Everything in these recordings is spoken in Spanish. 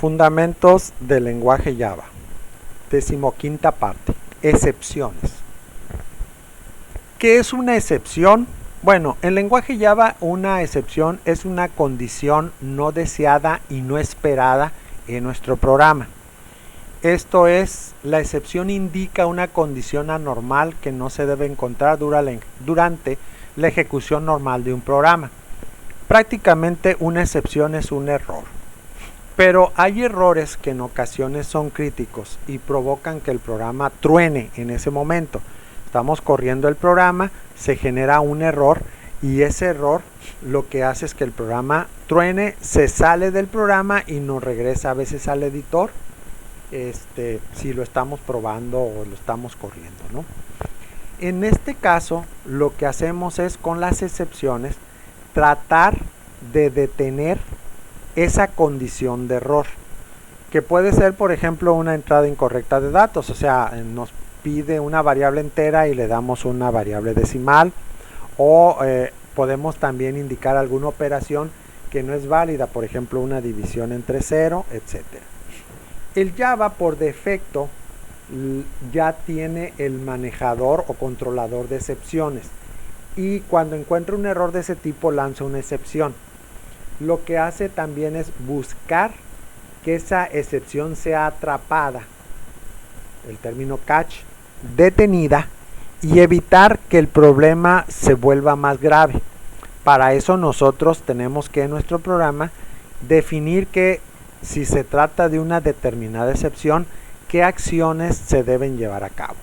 Fundamentos del lenguaje Java. 15ª parte. Excepciones. ¿Qué es una excepción? Bueno, en lenguaje Java una excepción es una condición no deseada y no esperada en nuestro programa. Esto es, la excepción indica una condición anormal que no se debe encontrar durante la ejecución normal de un programa. Prácticamente una excepción es un error. Pero hay errores que en ocasiones son críticos y provocan que el programa truene en ese momento. Estamos corriendo el programa, se genera un error y ese error lo que hace es que el programa truene, se sale del programa y nos regresa a veces al editor si lo estamos probando o lo estamos corriendo, ¿no? En este caso lo que hacemos es con las excepciones tratar de detener esa condición de error, que puede ser por ejemplo una entrada incorrecta de datos, o sea, nos pide una variable entera y le damos una variable decimal, o podemos también indicar alguna operación que no es válida, por ejemplo una división entre 0, etc. El Java por defecto ya tiene el manejador o controlador de excepciones y cuando encuentra un error de ese tipo lanza una excepción. Lo que hace también es buscar que esa excepción sea atrapada, el término catch, detenida, y evitar que el problema se vuelva más grave. Para eso nosotros tenemos que en nuestro programa definir que si se trata de una determinada excepción, qué acciones se deben llevar a cabo.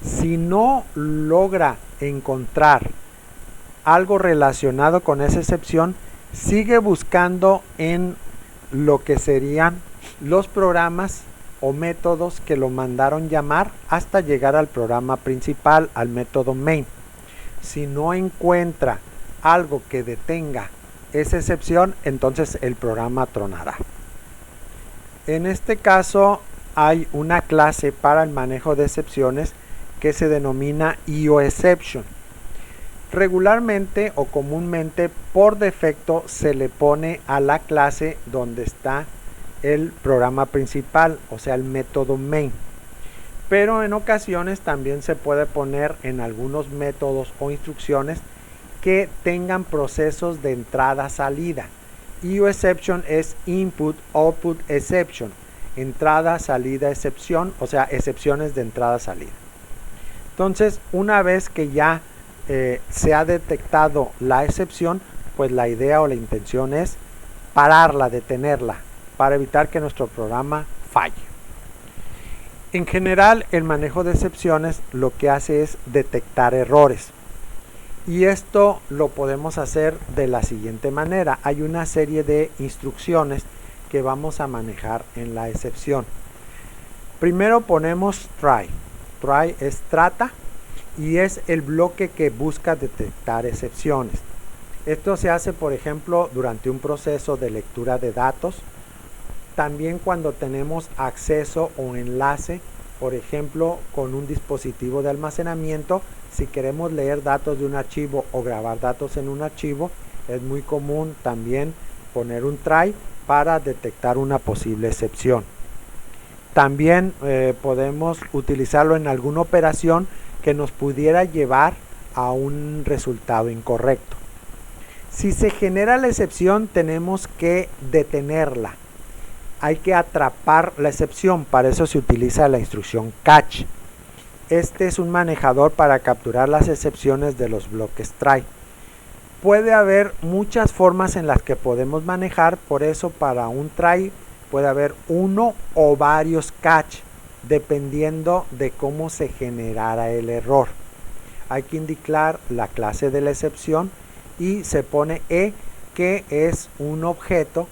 Si no logra encontrar algo relacionado con esa excepción, sigue buscando en lo que serían los programas o métodos que lo mandaron llamar hasta llegar al programa principal, al método main. Si no encuentra algo que detenga esa excepción, entonces el programa tronará. En este caso hay una clase para el manejo de excepciones que se denomina IOException. Regularmente o comúnmente por defecto se le pone a la clase donde está el programa principal, o sea el método main. Pero en ocasiones también se puede poner en algunos métodos o instrucciones que tengan procesos de entrada-salida. IOException es Input Output Exception, entrada, salida, excepción, o sea excepciones de entrada-salida. Entonces una vez que ya se ha detectado la excepción, pues la idea o la intención es pararla, detenerla, para evitar que nuestro programa falle. En general, el manejo de excepciones lo que hace es detectar errores. Y esto lo podemos hacer de la siguiente manera. Hay una serie de instrucciones que vamos a manejar en la excepción. Primero ponemos try. Try es trata y es el bloque que busca detectar excepciones. Esto se hace, por ejemplo, durante un proceso de lectura de datos. También cuando tenemos acceso o enlace, por ejemplo, con un dispositivo de almacenamiento, si queremos leer datos de un archivo o grabar datos en un archivo, es muy común también poner un try para detectar una posible excepción. También podemos utilizarlo en alguna operación que nos pudiera llevar a un resultado incorrecto. Si se genera la excepción, tenemos que detenerla. Hay que atrapar la excepción, para eso se utiliza la instrucción catch. Este es un manejador para capturar las excepciones de los bloques try. Puede haber muchas formas en las que podemos manejar, por eso para un try puede haber uno o varios catch, dependiendo de cómo se generara el error. Hay que indicar la clase de la excepción y se pone E, que es un objeto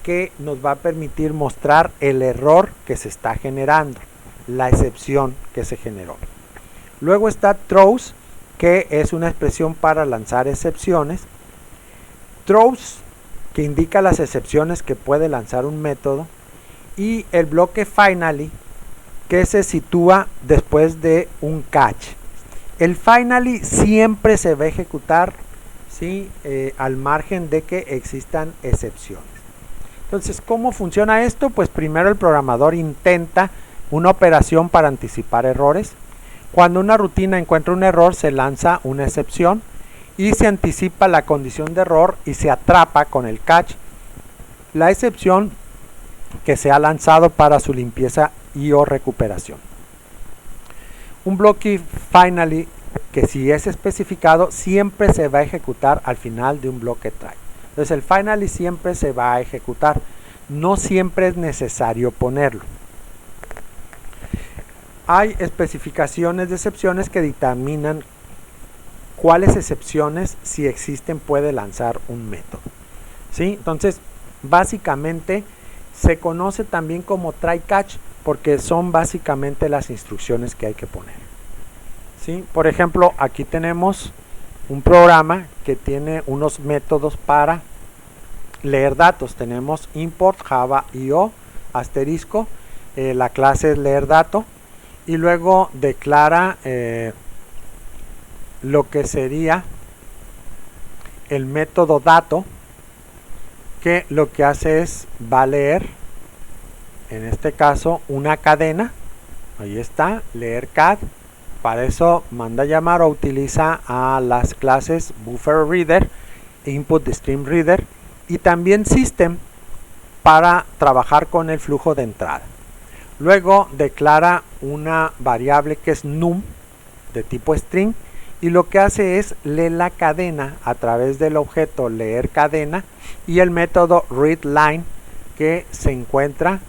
que nos va a permitir mostrar el error que se está generando, la excepción que se generó. Luego está throws, que es una expresión para lanzar excepciones. Throws, que indica las excepciones que puede lanzar un método. Y el bloque finally, que se sitúa después de un catch. El finally siempre se va a ejecutar, ¿sí? Al margen de que existan excepciones. Entonces, ¿cómo funciona esto? Pues primero el programador intenta una operación para anticipar errores. Cuando una rutina encuentra un error, se lanza una excepción y se anticipa la condición de error y se atrapa con el catch la excepción que se ha lanzado para su limpieza y o recuperación. Un bloque finally que si es especificado siempre se va a ejecutar al final de un bloque try. Entonces el finally siempre se va a ejecutar, no siempre es necesario ponerlo. Hay especificaciones de excepciones que dictaminan cuáles excepciones, si existen, puede lanzar un método. ¿Sí? Entonces básicamente se conoce también como try catch porque son básicamente las instrucciones que hay que poner. ¿Sí? Por ejemplo, aquí tenemos un programa que tiene unos métodos para leer datos. Tenemos import java io asterisco, la clase es leer dato y luego declara lo que sería el método dato, que lo que hace es va a leer, en este caso, una cadena. Ahí está, leer cad. Para eso manda llamar o utiliza a las clases BufferReader, InputStreamReader y también System para trabajar con el flujo de entrada. Luego declara una variable que es num de tipo string y lo que hace es leer la cadena a través del objeto leer cadena y el método readLine que se encuentra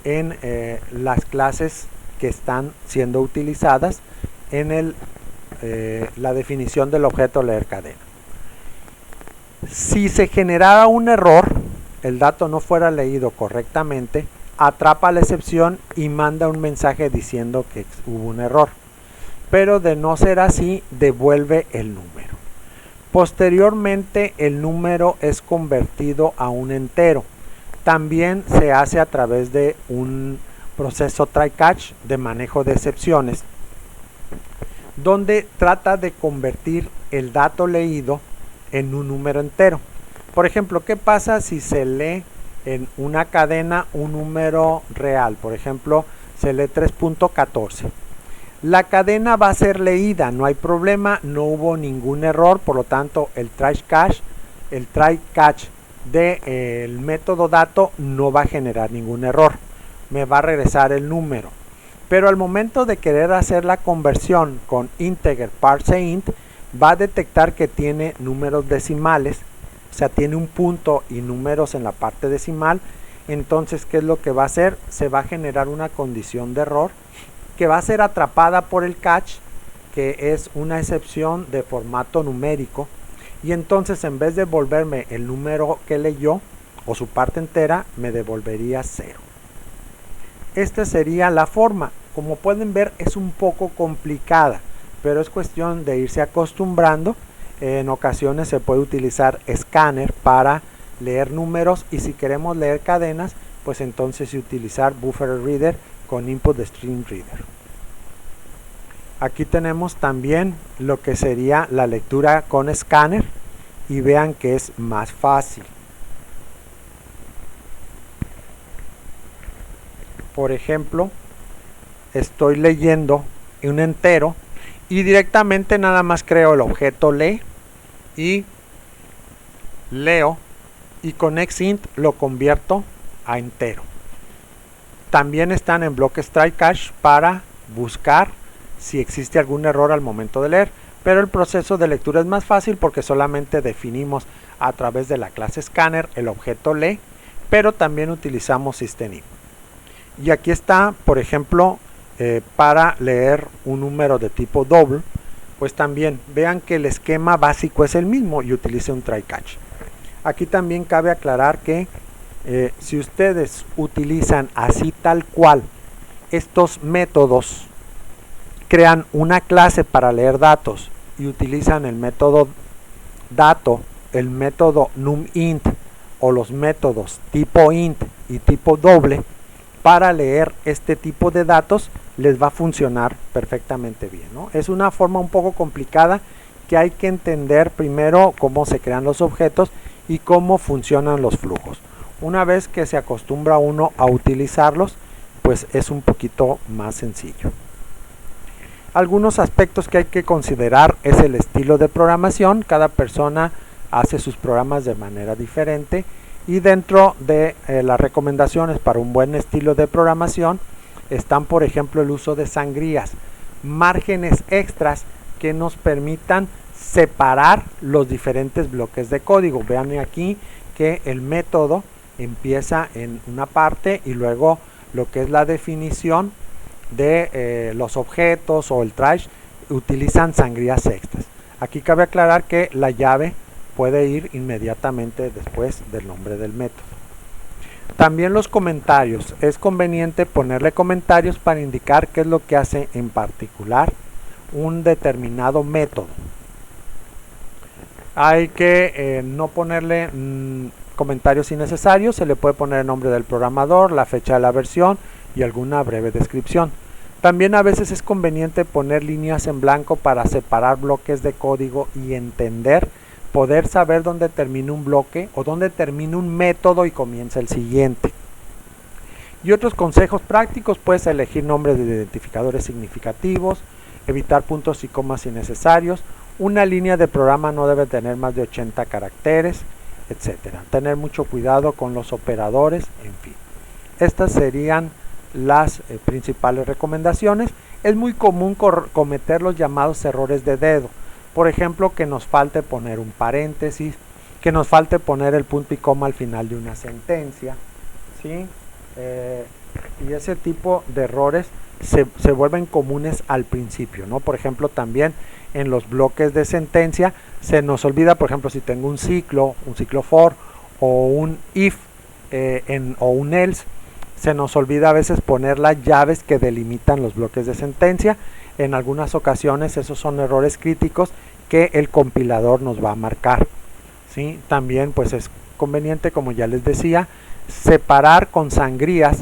en las clases que están siendo utilizadas en la definición del objeto leer cadena. Si se generara un error, el dato no fuera leído correctamente, atrapa la excepción y manda un mensaje diciendo que hubo un error. Pero de no ser así, devuelve el número. Posteriormente, el número es convertido a un entero. También se hace a través de un proceso try catch de manejo de excepciones, donde trata de convertir el dato leído en un número entero. Por ejemplo, ¿qué pasa si se lee en una cadena un número real? Por ejemplo, se lee 3.14. La cadena va a ser leída, no hay problema, no hubo ningún error, por lo tanto el try catch del método dato no va a generar ningún error, me va a regresar el número. Pero al momento de querer hacer la conversión con integer parse int, va a detectar que tiene números decimales, o sea, tiene un punto y números en la parte decimal. Entonces, ¿qué es lo que va a hacer? Se va a generar una condición de error que va a ser atrapada por el catch, que es una excepción de formato numérico, y entonces en vez de devolverme el número que leyó o su parte entera, me devolvería 0. Esta sería la forma. Como pueden ver, es un poco complicada, pero es cuestión de irse acostumbrando. En ocasiones se puede utilizar Scanner para leer números, y si queremos leer cadenas, pues entonces utilizar BufferReader con InputStreamReader. Aquí tenemos también lo que sería la lectura con Scanner y vean que es más fácil. Por ejemplo, estoy leyendo un entero y directamente nada más creo el objeto lee y leo, y con xint lo convierto a entero. También están en bloques try catch para buscar si existe algún error al momento de leer, pero el proceso de lectura es más fácil porque solamente definimos a través de la clase scanner el objeto lee, pero también utilizamos system. Y aquí está, por ejemplo, para leer un número de tipo double, pues también vean que el esquema básico es el mismo y utiliza un try catch. Aquí también cabe aclarar que si ustedes utilizan así tal cual estos métodos, crean una clase para leer datos y utilizan el método dato, el método numInt o los métodos tipo int y tipo doble para leer este tipo de datos, les va a funcionar perfectamente bien, ¿no? Es una forma un poco complicada que hay que entender primero cómo se crean los objetos y cómo funcionan los flujos. Una vez que se acostumbra uno a utilizarlos, pues es un poquito más sencillo. Algunos aspectos que hay que considerar es el estilo de programación. Cada persona hace sus programas de manera diferente, y dentro de las recomendaciones para un buen estilo de programación están, por ejemplo, el uso de sangrías, márgenes extras que nos permitan separar los diferentes bloques de código. Vean aquí que el método empieza en una parte y luego lo que es la definición de los objetos o el trash utilizan sangrías extras. Aquí cabe aclarar que la llave puede ir inmediatamente después del nombre del método. También los comentarios. Es conveniente ponerle comentarios para indicar qué es lo que hace en particular un determinado método. Hay que no ponerle comentarios innecesarios. Se le puede poner el nombre del programador, la fecha de la versión y alguna breve descripción. También a veces es conveniente poner líneas en blanco para separar bloques de código y poder saber dónde termina un bloque o dónde termina un método y comienza el siguiente. Y otros consejos prácticos, pues elegir nombres de identificadores significativos, evitar puntos y comas innecesarios, una línea de programa no debe tener más de 80 caracteres, etcétera. Tener mucho cuidado con los operadores, en fin. Estas serían las principales recomendaciones. Es muy común cometer los llamados errores de dedo. Por ejemplo, que nos falte poner un paréntesis, que nos falte poner el punto y coma al final de una sentencia, ¿sí? Y ese tipo de errores se vuelven comunes al principio, ¿no? Por ejemplo, también en los bloques de sentencia se nos olvida, por ejemplo, si tengo un ciclo for o un if o un else, se nos olvida a veces poner las llaves que delimitan los bloques de sentencia. En algunas ocasiones esos son errores críticos que el compilador nos va a marcar, ¿sí? También pues es conveniente, como ya les decía, separar con sangrías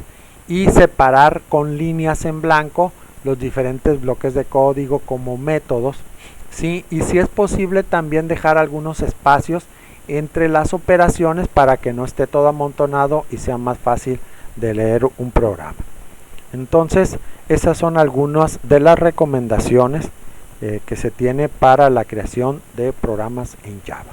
y separar con líneas en blanco los diferentes bloques de código como métodos, ¿sí? Y si es posible también dejar algunos espacios entre las operaciones para que no esté todo amontonado y sea más fácil de leer un programa. Entonces, esas son algunas de las recomendaciones que se tiene para la creación de programas en Java.